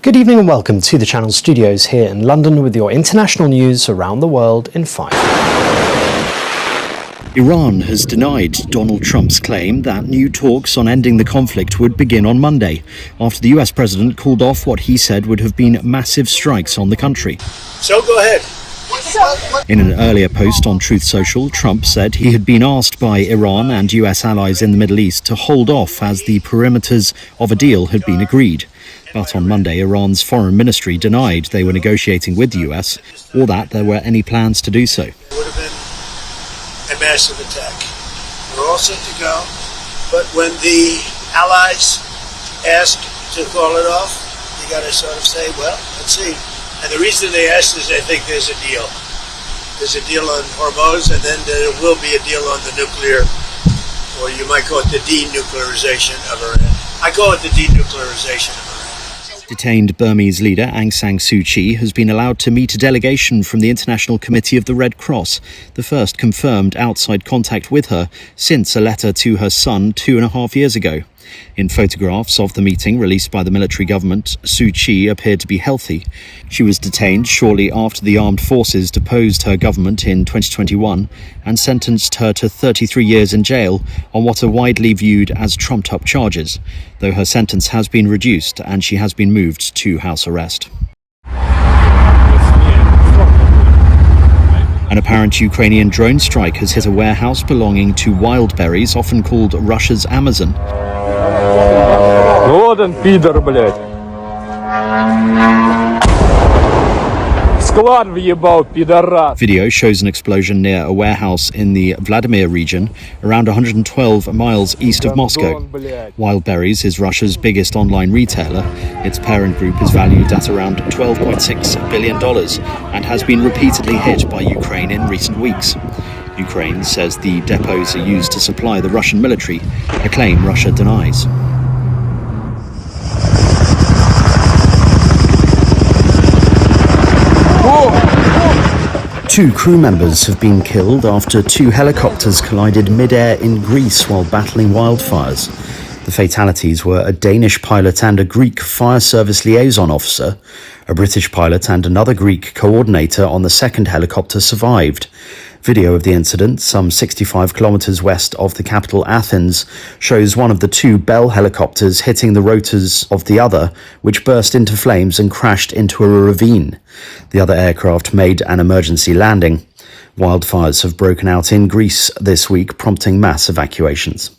Good evening and welcome to the Channel Studios here in London with your international news around the world in 5. Iran has denied Donald Trump's claim that new talks on ending the conflict would begin on Monday, after the US president called off what he said would have been massive strikes on the country. So go ahead. In an earlier post on Truth Social, Trump said he had been asked by Iran and US allies in the Middle East to hold off as the perimeters of a deal had been agreed. But on Monday, Iran's foreign ministry denied they were negotiating with the US or that there were any plans to do so. It would have been a massive attack. We're all set to go, but when the allies ask to call it off, you got to sort of say, well, let's see. And the reason they asked is they think there's a deal. There's a deal on Hormuz, and then there will be a deal on the nuclear, or you might call it the denuclearization of Iran. I call it the denuclearization of Iran. Detained Burmese leader Aung San Suu Kyi has been allowed to meet a delegation from the International Committee of the Red Cross, the first confirmed outside contact with her since a letter to her son 2.5 years ago. In photographs of the meeting released by the military government, Suu Kyi appeared to be healthy. She was detained shortly after the armed forces deposed her government in 2021 and sentenced her to 33 years in jail on what are widely viewed as trumped-up charges, though her sentence has been reduced and she has been moved to house arrest. An apparent Ukrainian drone strike has hit a warehouse belonging to Wildberries, often called Russia's Amazon. Вот он, пидор, блядь. Склад въебал, пидорас. Video shows an explosion near a warehouse in the Vladimir region, around 112 miles east of Moscow. Wildberries is Russia's biggest online retailer. Its parent group is valued at around $12.6 billion and has been repeatedly hit by Ukraine in recent weeks. Ukraine says the depots are used to supply the Russian military, a claim Russia denies. Two crew members have been killed after two helicopters collided mid-air in Greece while battling wildfires. The fatalities were a Danish pilot and a Greek fire service liaison officer. A British pilot and another Greek coordinator on the second helicopter survived. Video of the incident, some 65 kilometers west of the capital Athens, shows one of the two Bell helicopters hitting the rotors of the other, which burst into flames and crashed into a ravine. The other aircraft made an emergency landing. Wildfires have broken out in Greece this week, prompting mass evacuations.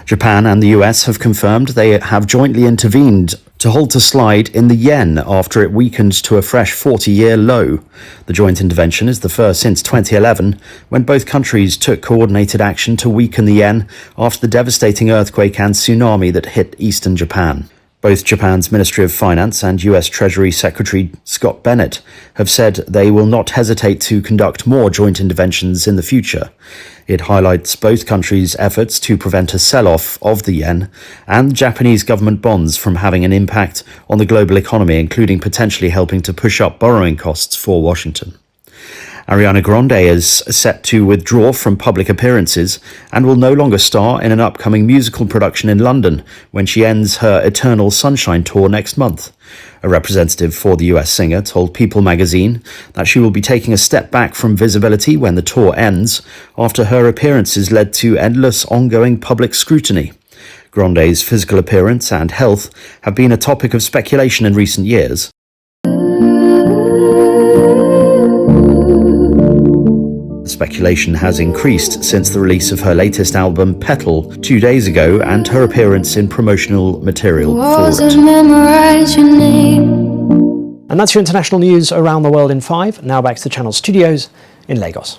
Japan and the US have confirmed they have jointly intervened to halt a slide in the yen after it weakened to a fresh 40-year low. The joint intervention is the first since 2011, when both countries took coordinated action to weaken the yen after the devastating earthquake and tsunami that hit eastern Japan. Both Japan's Ministry of Finance and US Treasury Secretary Scott Bennett have said they will not hesitate to conduct more joint interventions in the future. It highlights both countries' efforts to prevent a sell-off of the yen and Japanese government bonds from having an impact on the global economy, including potentially helping to push up borrowing costs for Washington. Ariana Grande is set to withdraw from public appearances and will no longer star in an upcoming musical production in London when she ends her Eternal Sunshine tour next month. A representative for the US singer told People magazine that she will be taking a step back from visibility when the tour ends, after her appearances led to endless ongoing public scrutiny. Grande's physical appearance and health have been a topic of speculation in recent years. Speculation has increased since the release of her latest album, Petal, 2 days ago, and her appearance in promotional material for it. And that's your international news around the world in 5. Now back to the Channel Studios in Lagos.